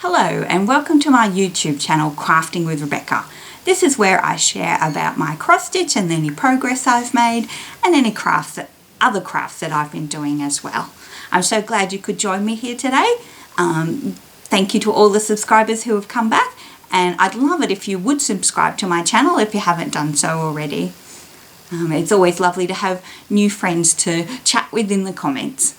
Hello and welcome to my YouTube channel Crafting with Rebecca. This is where I share about my cross stitch and any progress I've made and any other crafts that I've been doing as well. I'm so glad you could join me here today. Thank you to all the subscribers who have come back, and I'd love it if you would subscribe to my channel if you haven't done so already. It's always lovely to have new friends to chat with in the comments.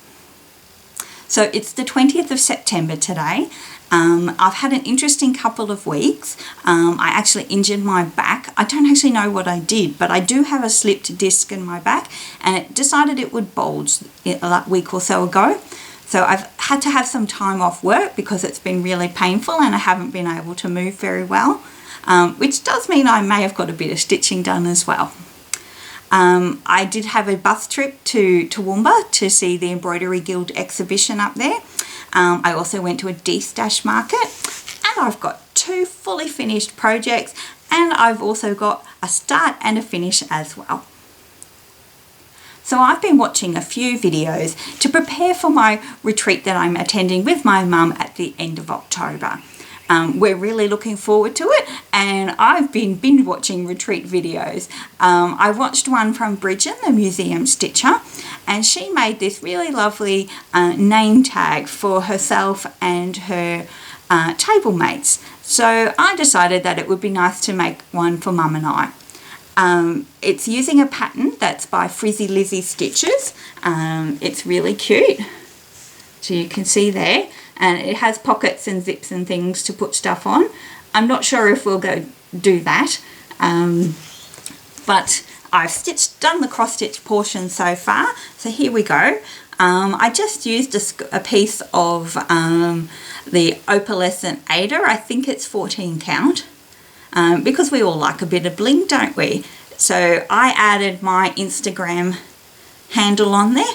So it's the 20th of September today. I've had an interesting couple of weeks. I actually injured my back. I don't actually know what I did, but I do have a slipped disc in my back, and it decided it would bulge a week or so ago. So I've had to have some time off work because it's been really painful and I haven't been able to move very well, which does mean I may have got a bit of stitching done as well. I did have a bus trip to Toowoomba to see the Embroidery Guild exhibition up there. I also went to a Destash market, and I've got 2 fully finished projects, and I've also got a start and a finish as well. So I've been watching a few videos to prepare for my retreat that I'm attending with my mum at the end of October. We're really looking forward to it, and I've been binge watching retreat videos. I watched one from Bridget, the museum stitcher, and she made this really lovely name tag for herself and her table mates. So I decided that it would be nice to make one for Mum and I. It's using a pattern that's by Frizzy Lizzy Stitches. It's really cute, so you can see there. And it has pockets and zips and things to put stuff on. I'm not sure if we'll go do that, but I've done the cross stitch portion so far. So here we go. I just used a piece of the opalescent Ada. I think it's 14 count, because we all like a bit of bling, don't we? So I added my Instagram handle on there.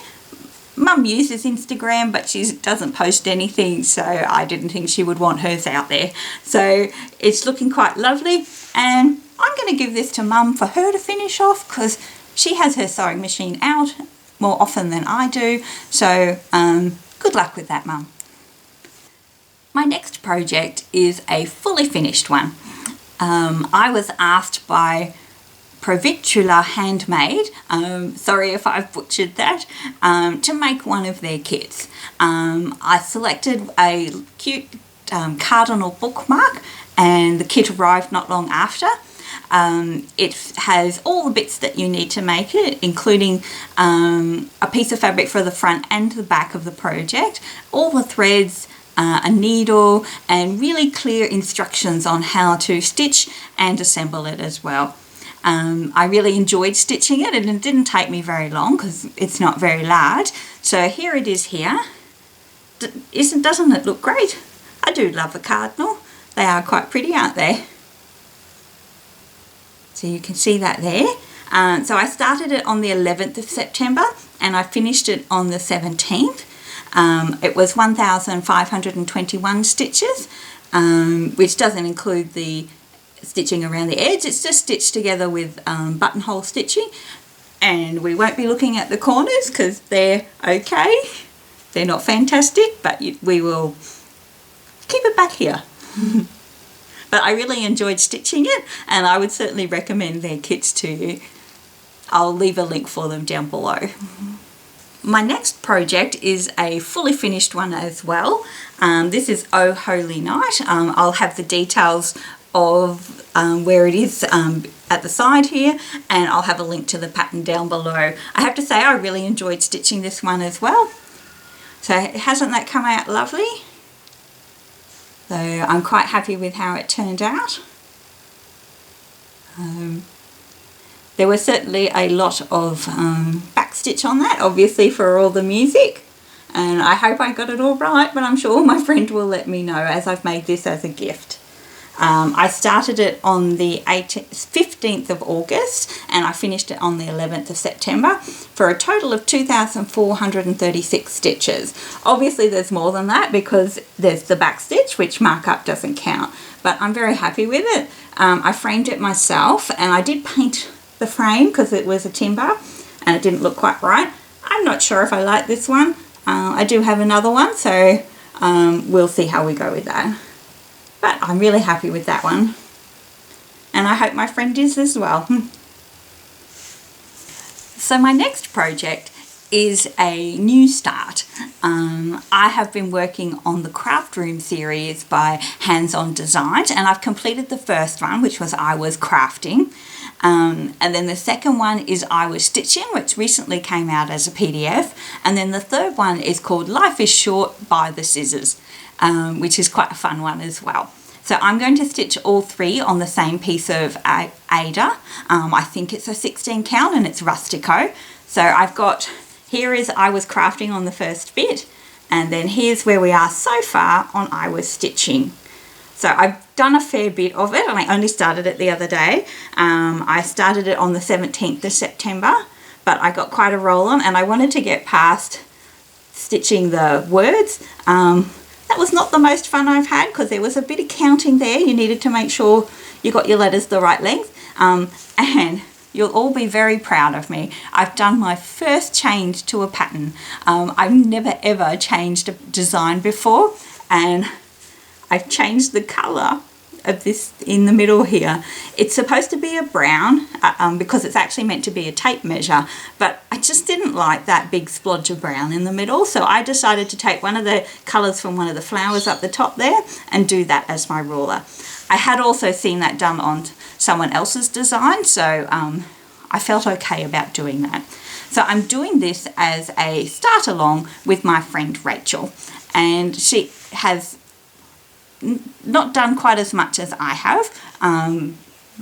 Mum uses Instagram, but she doesn't post anything, so I didn't think she would want hers out there. So it's looking quite lovely, and I'm going to give this to Mum for her to finish off because she has her sewing machine out more often than I do. So good luck with that, Mum. My next project is a fully finished one. I was asked by Provicula Handmade, sorry if I've butchered that, to make one of their kits. I selected a cute Cardinal bookmark, and the kit arrived not long after. It has all the bits that you need to make it, including a piece of fabric for the front and the back of the project, all the threads, a needle, and really clear instructions on how to stitch and assemble it as well. I really enjoyed stitching it, and it didn't take me very long because it's not very large. So here it is here. Doesn't it look great? I do love the Cardinal. They are quite pretty, aren't they? So you can see that there. So I started it on the 11th of September and I finished it on the 17th. It was 1,521 stitches, which doesn't include the stitching around the edge. It's just stitched together with buttonhole stitching, and we won't be looking at the corners because they're okay. They're not fantastic, but we will keep it back here. But I really enjoyed stitching it, and I would certainly recommend their kits to you. I'll leave a link for them down below. My next project is a fully finished one as well. This is Oh Holy Night. I'll have the details of where it is at the side here, and I'll have a link to the pattern down below. I have to say I really enjoyed stitching this one as well. So hasn't that come out lovely? So I'm quite happy with how it turned out. There was certainly a lot of backstitch on that, obviously for all the music, and I hope I got it all right, but I'm sure my friend will let me know as I've made this as a gift. I started it on the 15th of August and I finished it on the 11th of September for a total of 2,436 stitches. Obviously there's more than that because there's the back stitch, which markup doesn't count, but I'm very happy with it. I framed it myself, and I did paint the frame because it was a timber and it didn't look quite right. I'm not sure if I like this one. I do have another one, so we'll see how we go with that. but I'm really happy with that one. And I hope my friend is as well. So my next project is a new start. I have been working on the craft room series by Hands-On Designs, and I've completed the first one, which was I Was Crafting. And then the second one is I Was Stitching, which recently came out as a PDF. And then the third one is called Life is Short by the Scissors, which is quite a fun one as well. So I'm going to stitch all three on the same piece of Ada. I think it's a 16 count and it's Rustico. So I've got, here is I Was Crafting on the first bit, and then here's where we are so far on I Was Stitching. So I've done a fair bit of it, and I only started it the other day. I started it on the 17th of September, but I got quite a roll on, and I wanted to get past stitching the words. That was not the most fun I've had, because there was a bit of counting there. You needed to make sure you got your letters the right length, and you'll all be very proud of me. I've done my first change to a pattern. I've never ever changed a design before, and I've changed the colour of this in the middle here. It's supposed to be a brown because it's actually meant to be a tape measure, but I just didn't like that big splodge of brown in the middle, so I decided to take one of the colours from one of the flowers up the top there and do that as my ruler. I had also seen that done on someone else's design, so I felt okay about doing that. So I'm doing this as a start along with my friend Rachel, and she has not done quite as much as I have,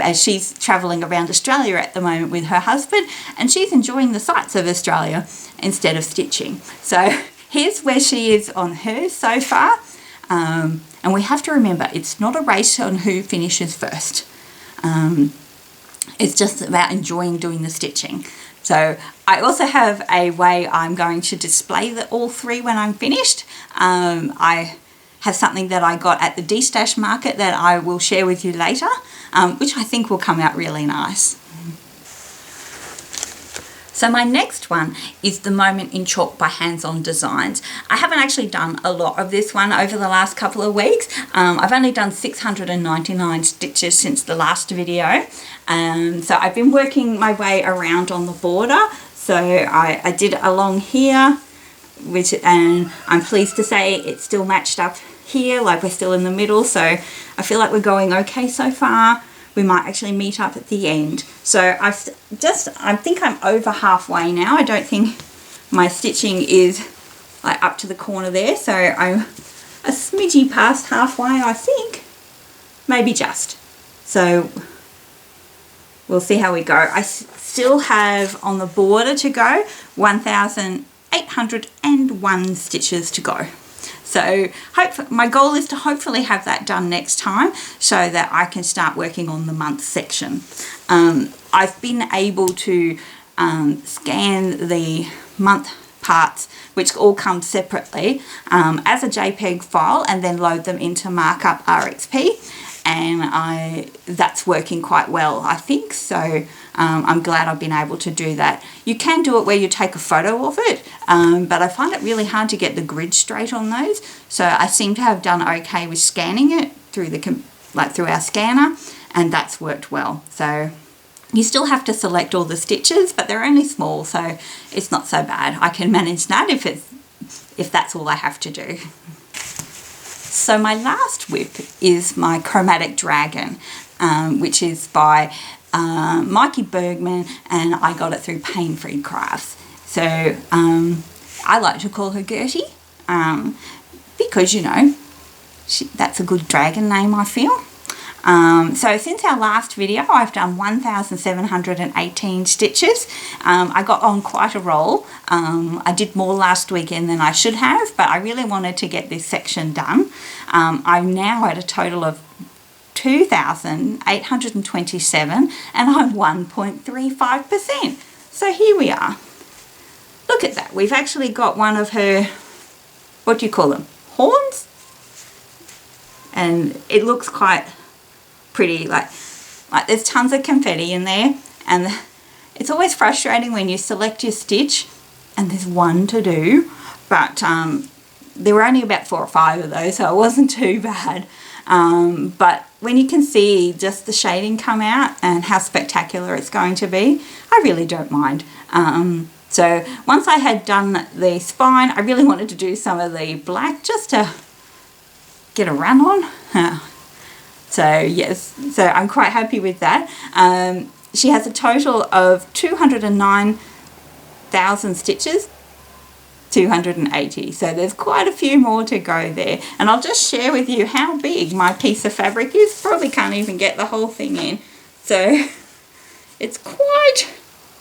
as she's travelling around Australia at the moment with her husband, and she's enjoying the sights of Australia instead of stitching. So here's where she is on hers so far, and we have to remember it's not a race on who finishes first. It's just about enjoying doing the stitching. So I also have a way I'm going to display all three when I'm finished. I have something that I got at the Destash market that I will share with you later, which I think will come out really nice. So my next one is The Moment in Chalk by Hands-On Designs. I haven't actually done a lot of this one over the last couple of weeks. I've only done 699 stitches since the last video. So I've been working my way around on the border. So I did along here, and I'm pleased to say it's still matched up here, like we're still in the middle, so I feel like we're going okay so far. We might actually meet up at the end. So I think I'm over halfway now. I don't think my stitching is like up to the corner there, so I'm a smidgy past halfway, I think, maybe just. So we'll see how we go. I still have on the border to go 1,801 stitches to go. So my goal is to hopefully have that done next time so that I can start working on the month section. I've been able to scan the month parts, which all come separately, as a JPEG file, and then load them into Markup RXP. And that's working quite well, I think. So I'm glad I've been able to do that. You can do it where you take a photo of it, but I find it really hard to get the grid straight on those. So I seem to have done okay with scanning it through through our scanner, and that's worked well. So you still have to select all the stitches, but they're only small, so it's not so bad. I can manage that if that's all I have to do. So my last whip is my Chromatic Dragon, which is by Mikey Bergman, and I got it through Pain Free Crafts. So I like to call her Gertie, because, you know, that's a good dragon name, I feel. So since our last video, I've done 1,718 stitches. I got on quite a roll. I did more last weekend than I should have, but I really wanted to get this section done. I'm now at a total of 2,827, and I'm 1.35%. So here we are. Look at that. We've actually got one of her, what do you call them, horns? And it looks quite pretty, like there's tons of confetti in there, and it's always frustrating when you select your stitch and there's one to do, but there were only about 4 or 5 of those, so it wasn't too bad. but when you can see just the shading come out and how spectacular it's going to be, I really don't mind. So once I had done the spine, I really wanted to do some of the black just to get a run on. So yes, so I'm quite happy with that. She has a total of 209,000 stitches, 280, so there's quite a few more to go there, and I'll just share with you how big my piece of fabric is. Probably can't even get the whole thing in, so it's quite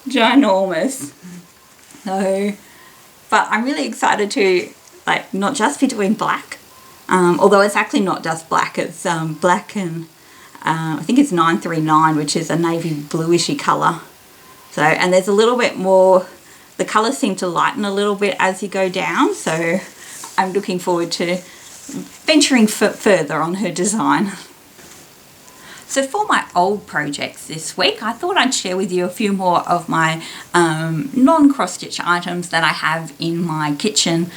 ginormous. So, but I'm really excited to not just be doing black, although it's actually not just black, it's black and I think it's 939, which is a navy bluishy colour. So, and there's a little bit more, the colours seem to lighten a little bit as you go down, so I'm looking forward to venturing further on her design. So for my old projects this week, I thought I'd share with you a few more of my non-cross-stitch items that I have in my kitchen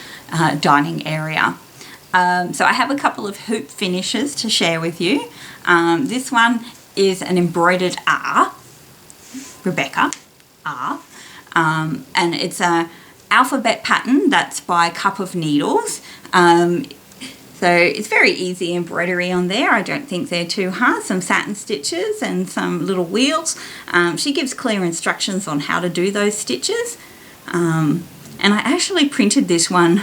dining area. So I have a couple of hoop finishes to share with you. This one is an embroidered R, Rebecca R, and it's a alphabet pattern that's by Cup of Needles. So it's very easy embroidery on there. I don't think they're too hard. Some satin stitches and some little wheels. She gives clear instructions on how to do those stitches. And I actually printed this one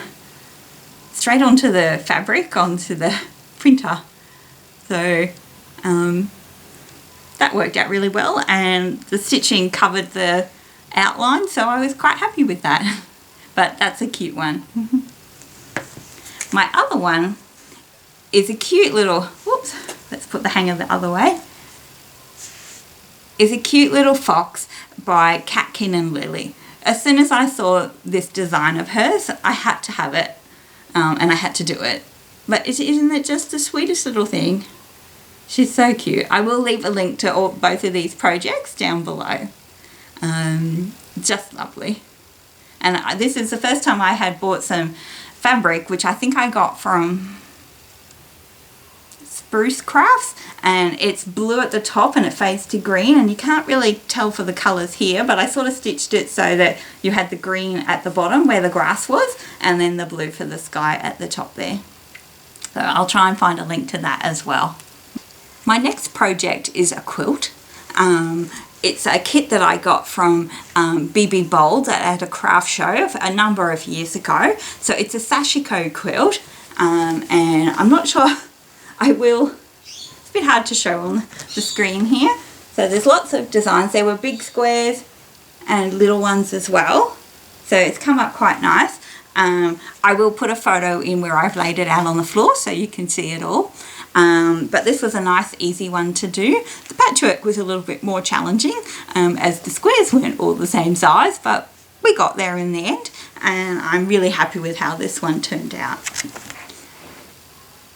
straight onto the fabric, onto the printer. So that worked out really well, and the stitching covered the outline, so I was quite happy with that. But that's a cute one. My other one is a cute little, whoops, let's put the hanger the other way, is a cute little fox by Catkin and Lily. As soon as I saw this design of hers, I had to have it, and I had to do it. But isn't it just the sweetest little thing? She's so cute. I will leave a link to both of these projects down below. Just lovely. And this is the first time I had bought some fabric, which I think I got from Spruce Crafts, and it's blue at the top and it fades to green, and you can't really tell for the colours here, but I sort of stitched it so that you had the green at the bottom where the grass was, and then the blue for the sky at the top there. So I'll try and find a link to that as well. My next project is a quilt. It's a kit that I got from BB Bold at a craft show a number of years ago. So it's a sashiko quilt, and I'm not sure I will, it's a bit hard to show on the screen here. So there's lots of designs. There were big squares and little ones as well. So it's come up quite nice. I will put a photo in where I've laid it out on the floor so you can see it all. But this was a nice easy one to do. The patchwork was a little bit more challenging as the squares weren't all the same size, but we got there in the end, and I'm really happy with how this one turned out.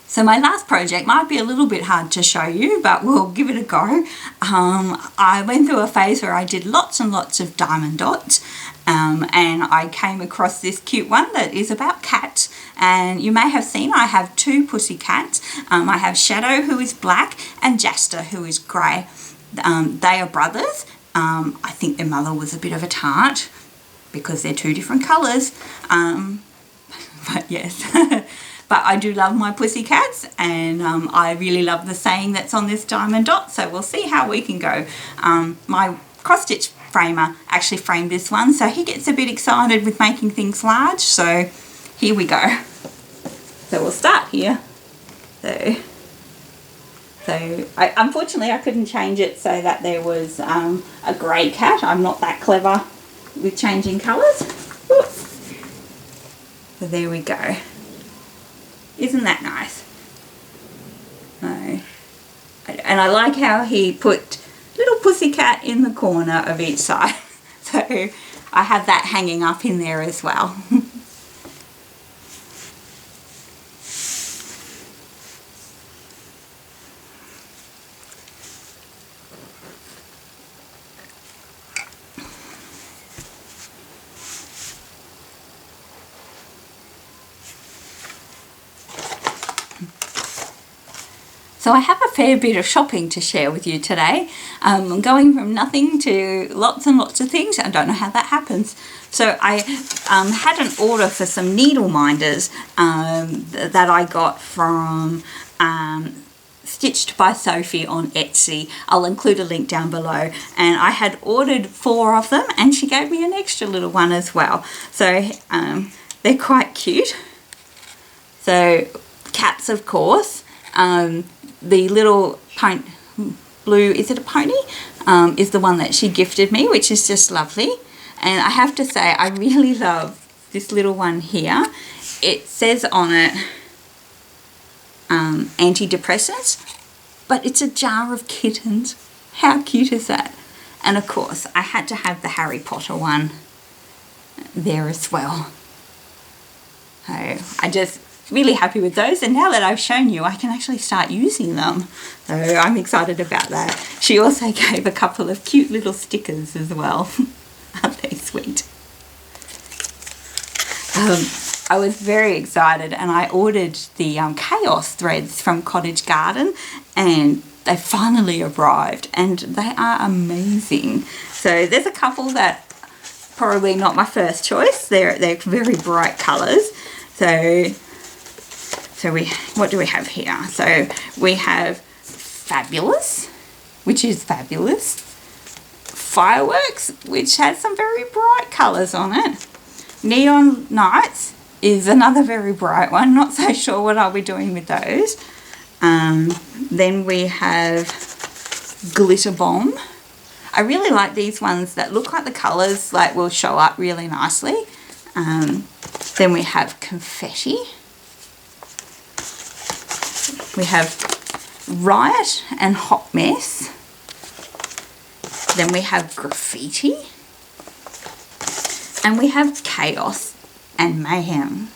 So my last project might be a little bit hard to show you, but we'll give it a go. I went through a phase where I did lots and lots of diamond dots, and I came across this cute one that is about cats. And you may have seen I have two pussy cats. I have Shadow, who is black, and Jester, who is grey. They are brothers. I think their mother was a bit of a tart because they're two different colours. But yes. But I do love my pussy cats, and I really love the saying that's on this diamond dot, so we'll see how we can go. My cross-stitch framer actually framed this one, so he gets a bit excited with making things large, so here we go. So we'll start here. So unfortunately I couldn't change it so that there was a grey cat. I'm not that clever with changing colours. So there we go. Isn't that nice? And I like how he put little pussycat in the corner of each side. So I have that hanging up in there as well. So I have a fair bit of shopping to share with you today. I'm going from nothing to lots and lots of things. I don't know how that happens. So I had an order for some needle minders that I got from Stitched by Sophie on Etsy. I'll include a link down below. And I had ordered 4 of them and she gave me an extra little one as well. So they're quite cute. So cats, of course. The little blue, is it a pony? Is the one that she gifted me, which is just lovely. And I have to say, I really love this little one here. It says on it, antidepressants, but it's a jar of kittens. How cute is that? And of course, I had to have the Harry Potter one there as well. So I just really happy with those, and now that I've shown you, I can actually start using them. So I'm excited about that. She also gave a couple of cute little stickers as well. Aren't they sweet? I was very excited and I ordered the chaos threads from Cottage Garden, and they finally arrived and they are amazing. So there's a couple that probably not my first choice. They're very bright colours. So what do we have here? So we have Fabulous, which is fabulous. Fireworks, which has some very bright colours on it. Neon Nights is another very bright one. Not so sure what I'll be doing with those. Then we have Glitter Bomb. I really like these ones that look like the colours like will show up really nicely. Then we have Confetti. We have Riot and Hot Mess. Then we have Graffiti. And we have Chaos and Mayhem.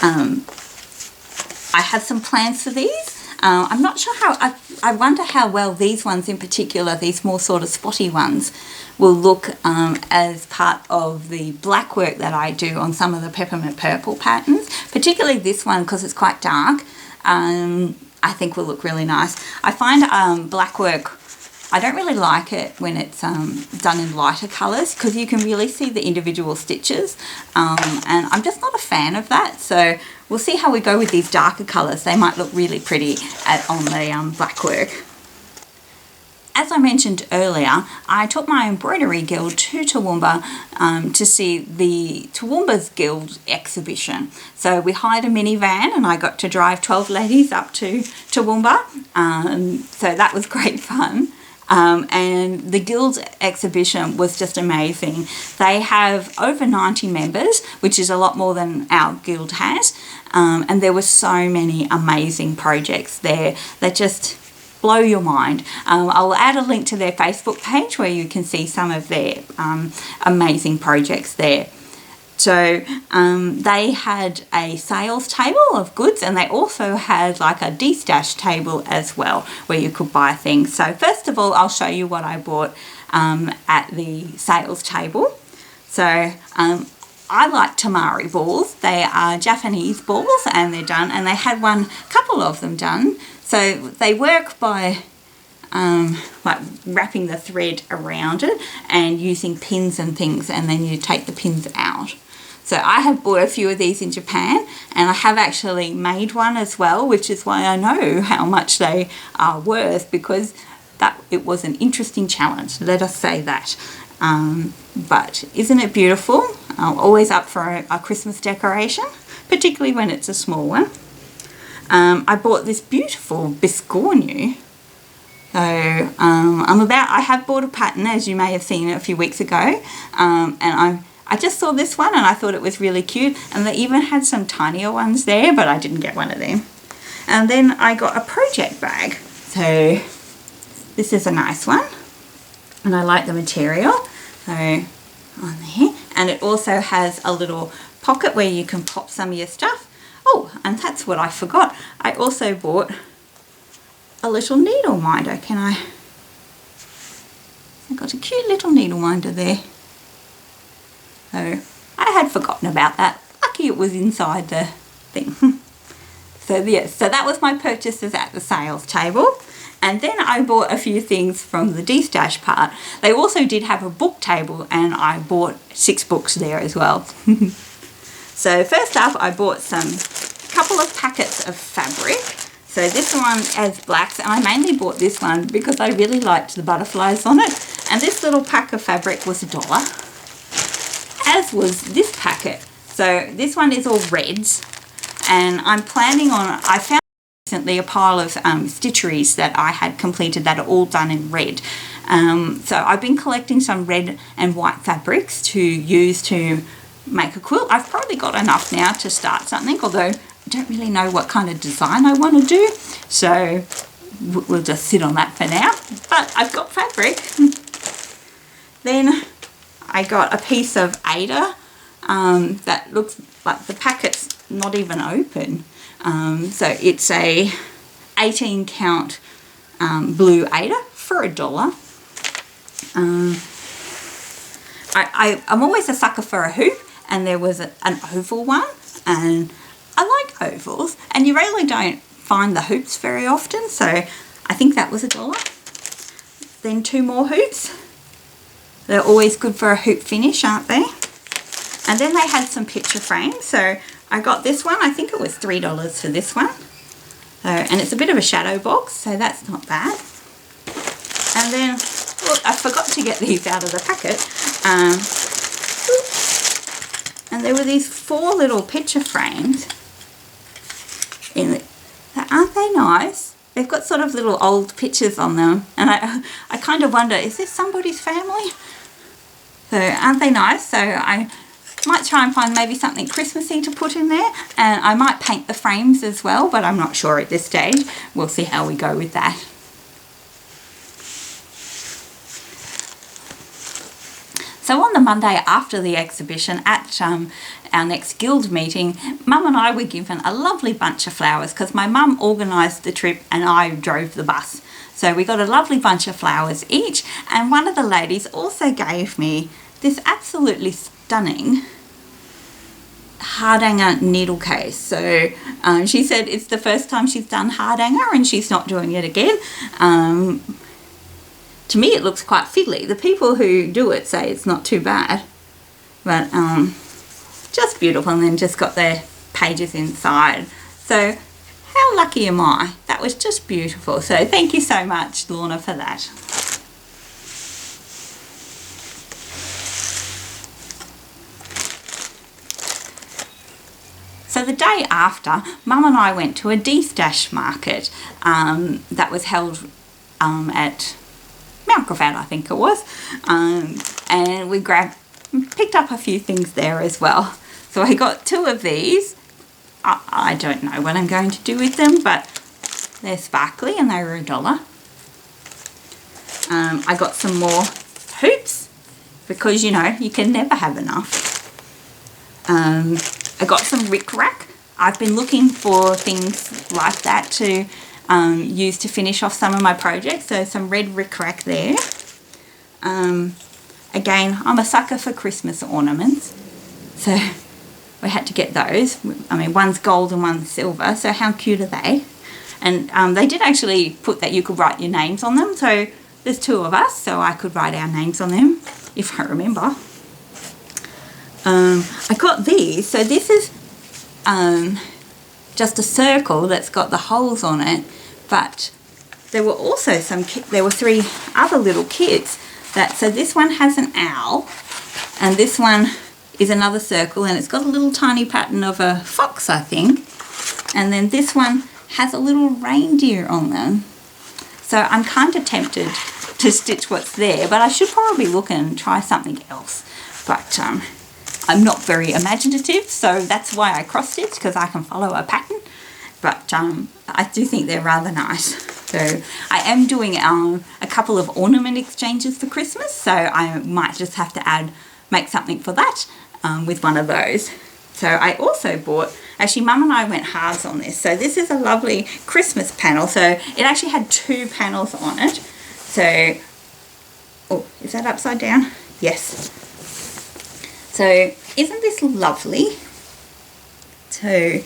I have some plans for these. I'm not sure how, I wonder how well these ones in particular, these more sort of spotty ones, will look as part of the black work that I do on some of the Peppermint Purple patterns, particularly this one because it's quite dark. I think will look really nice. I find black work, I don't really like it when it's done in lighter colours because you can really see the individual stitches, and I'm just not a fan of that. So we'll see how we go with these darker colours. They might look really pretty on the black work. As I mentioned earlier, I took my embroidery guild to Toowoomba to see the Toowoomba's Guild exhibition. So we hired a minivan and I got to drive 12 ladies up to Toowoomba. So that was great fun. And the Guild's exhibition was just amazing. They have over 90 members, which is a lot more than our guild has. And there were so many amazing projects there that just blow your mind. I'll add a link to their Facebook page where you can see some of their amazing projects there. So they had a sales table of goods, and they also had like a Destash table as well where you could buy things. So first of all, I'll show you what I bought at the sales table. So I like tamari balls. They are Japanese balls and they're done, and they had a couple of them done. So they work by like wrapping the thread around it and using pins and things, and then you take the pins out. So I have bought a few of these in Japan, and I have actually made one as well, which is why I know how much they are worth, because it was an interesting challenge, let us say that. But isn't it beautiful? I'm always up for a Christmas decoration, particularly when it's a small one. I bought this beautiful biscornu. So I have bought a pattern, as you may have seen a few weeks ago, and I just saw this one and I thought it was really cute, and they even had some tinier ones there, but I didn't get one of them. And then I got a project bag. So this is a nice one, and I like the material. So on there, and it also has a little pocket where you can pop some of your stuff. Oh, and that's what I forgot. I also bought a little needle minder. I've got a cute little needle minder there. So I had forgotten about that. Lucky it was inside the thing. So yes, so that was my purchases at the sales table. And then I bought a few things from the Destash part. They also did have a book table, and I bought 6 books there as well. So first up, I bought a couple of packets of fabric. So this one has blacks, and I mainly bought this one because I really liked the butterflies on it. And this little pack of fabric was $1, as was this packet. So this one is all reds, and I'm planning on, I found recently a pile of stitcheries that I had completed that are all done in red. So I've been collecting some red and white fabrics to use to make a quilt. I've probably got enough now to start something, although I don't really know what kind of design I want to do, so we'll just sit on that for now. But I've got fabric. Then I got a piece of Ada that looks like the packet's not even open. So it's a 18 count blue Ada for $1. I'm always a sucker for a hoop, and there was an oval one, and I like ovals, and you really don't find the hoops very often, so I think that was $1. Then 2 more hoops. They're always good for a hoop finish, aren't they? And then they had some picture frames, so I got this one. I think it was $3 for this one. So, and it's a bit of a shadow box, so that's not bad. And then, look, I forgot to get these out of the packet. And there were these 4 little picture frames. Aren't they nice? They've got sort of little old pictures on them, and I kind of wonder, is this somebody's family? So aren't they nice? So I might try and find maybe something Christmassy to put in there, and I might paint the frames as well, but I'm not sure at this stage. We'll see how we go with that. So on the Monday after the exhibition at our next guild meeting, Mum and I were given a lovely bunch of flowers because my mum organised the trip and I drove the bus. So we got a lovely bunch of flowers each, and one of the ladies also gave me this absolutely stunning hardanger needle case. So she said it's the first time she's done hardanger and she's not doing it again. To me it looks quite fiddly. The people who do it say it's not too bad, but just beautiful. And then just got their pages inside. So how lucky am I? That was just beautiful. So thank you so much, Lorna, for that. So the day after, Mum and I went to a Destash market that was held at Mount Gravatt, I think it was, and we picked up a few things there as well. So I got 2 of these. I don't know what I'm going to do with them, but they're sparkly and they were $1. I got some more hoops because, you know, you can never have enough. I got some rickrack. I've been looking for things like that to use to finish off some of my projects. So some red rickrack there. Again, I'm a sucker for Christmas ornaments, so we had to get those. I mean, one's gold and one's silver, so how cute are they? And they did actually put that you could write your names on them, so there's 2 of us, so I could write our names on them, if I remember. I got these. So this is just a circle that's got the holes on it, but there were also there were 3 other little kits. So this one has an owl, and this one is another circle, and it's got a little tiny pattern of a fox, I think. And then this one has a little reindeer on them. So I'm kind of tempted to stitch what's there, but I should probably look and try something else. But I'm not very imaginative, so that's why I cross stitch, because I can follow a pattern. But I do think they're rather nice. So I am doing a couple of ornament exchanges for Christmas, so I might just have to make something for that with one of those. So I also bought, actually Mum and I went halves on this. So this is a lovely Christmas panel. So it actually had 2 panels on it. So, oh, is that upside down? Yes. So isn't this lovely? So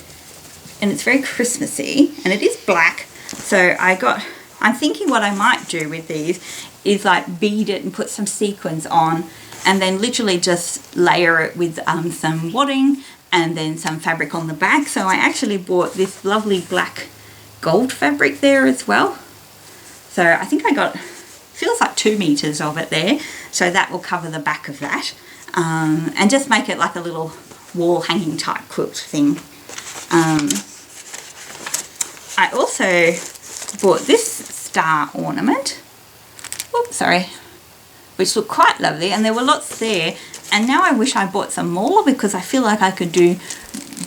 and it's very Christmassy, and it is black. So I'm thinking what I might do with these is like bead it and put some sequins on, and then literally just layer it with some wadding and then some fabric on the back. So I actually bought this lovely black gold fabric there as well. So I think I got, feels like 2 meters of it there. So that will cover the back of that, and just make it like a little wall hanging type quilt thing. I also bought this star ornament, oops, sorry, which looked quite lovely, and there were lots there, and now I wish I bought some more because I feel like I could do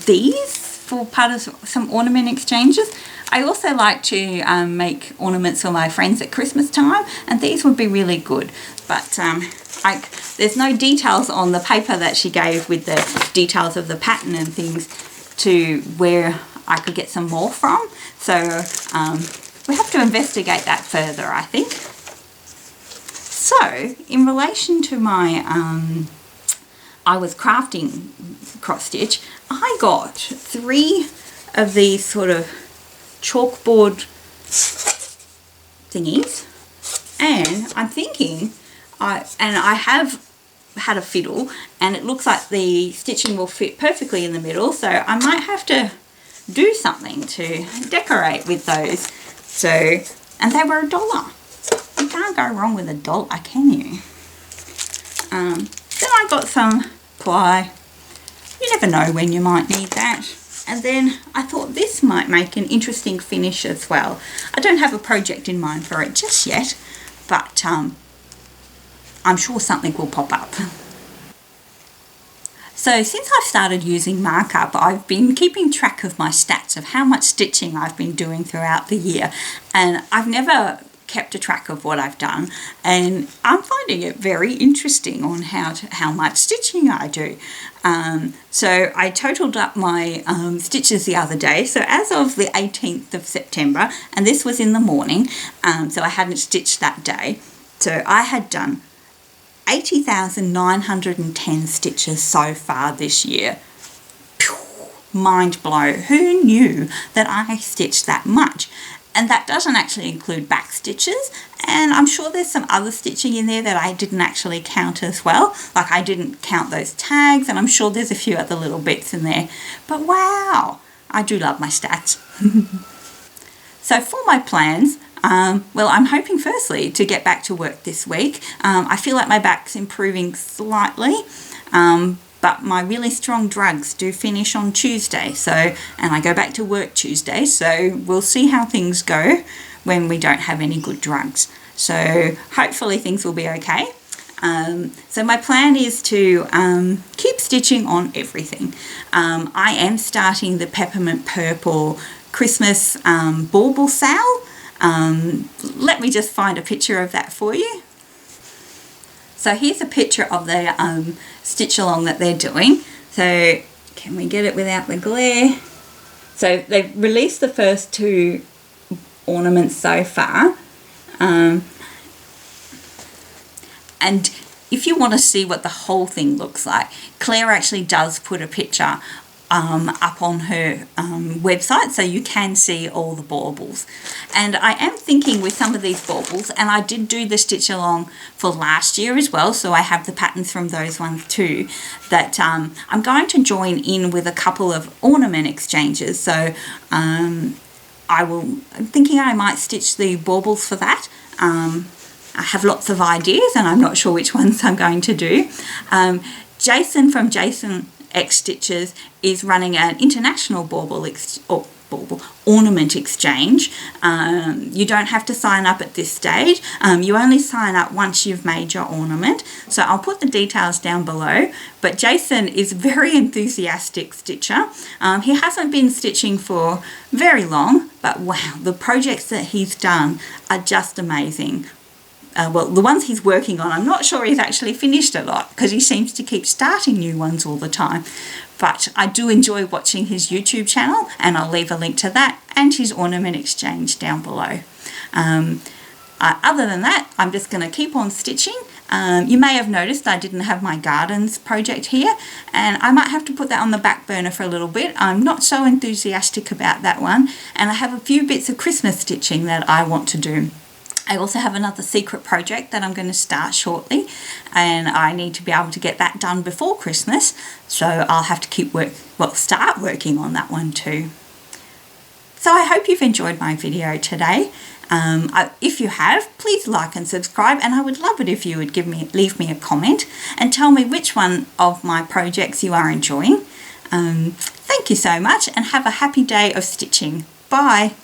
these for part of some ornament exchanges. I also like to make ornaments for my friends at Christmas time, and these would be really good, but there's no details on the paper that she gave with the details of the pattern and things to where I could get some more from, so we have to investigate that further, I think. So in relation to my I was crafting cross stitch, I got 3 of these sort of chalkboard thingies, and I'm thinking I have had a fiddle, and it looks like the stitching will fit perfectly in the middle, so I might have to do something to decorate with those. So, and they were $1. You can't go wrong with $1, can you? Then I got some ply. You never know when you might need that. And then I thought this might make an interesting finish as well. I don't have a project in mind for it just yet, but I'm sure something will pop up. So since I've started using markup, I've been keeping track of my stats of how much stitching I've been doing throughout the year, and I've never kept a track of what I've done, and I'm finding it very interesting on how much stitching I do. So I totaled up my stitches the other day. So as of the 18th of September, and this was in the morning, so I hadn't stitched that day, so I had done 80,910 stitches so far this year. Pew, mind blow. Who knew that I stitched that much? And that doesn't actually include back stitches, and I'm sure there's some other stitching in there that I didn't actually count as well. Like I didn't count those tags, and I'm sure there's a few other little bits in there. But wow, I do love my stats. So for my plans, well, I'm hoping firstly to get back to work this week. I feel like my back's improving slightly, but my really strong drugs do finish on Tuesday, and I go back to work Tuesday, so we'll see how things go when we don't have any good drugs. So hopefully things will be okay. So my plan is to keep stitching on everything. I am starting the peppermint purple Christmas bauble sale. Let me just find a picture of that for you. So here's a picture of the stitch along that they're doing. So can we get it without the glare? So they've released the first 2 ornaments so far. And if you want to see what the whole thing looks like, Claire actually does put a picture up on her website, so you can see all the baubles. And I am thinking with some of these baubles, and I did do the stitch along for last year as well, so I have the patterns from those ones too, that I'm going to join in with a couple of ornament exchanges. So I'm thinking I might stitch the baubles for that. I have lots of ideas, and I'm not sure which ones I'm going to do. Jason from Jason X Stitches is running an international ornament exchange. You don't have to sign up at this stage. You only sign up once you've made your ornament. So I'll put the details down below. But Jason is a very enthusiastic stitcher. He hasn't been stitching for very long, but wow, the projects that he's done are just amazing. Well, the ones he's working on, I'm not sure he's actually finished a lot because he seems to keep starting new ones all the time. But I do enjoy watching his YouTube channel, and I'll leave a link to that and his ornament exchange down below. Other than that, I'm just going to keep on stitching. You may have noticed I didn't have my gardens project here, and I might have to put that on the back burner for a little bit. I'm not so enthusiastic about that one, and I have a few bits of Christmas stitching that I want to do. I also have another secret project that I'm going to start shortly, and I need to be able to get that done before Christmas, so I'll have to start working on that one too. So I hope you've enjoyed my video today. If you have, please like and subscribe, and I would love it if you would leave me a comment and tell me which one of my projects you are enjoying. Thank you so much, and have a happy day of stitching. Bye.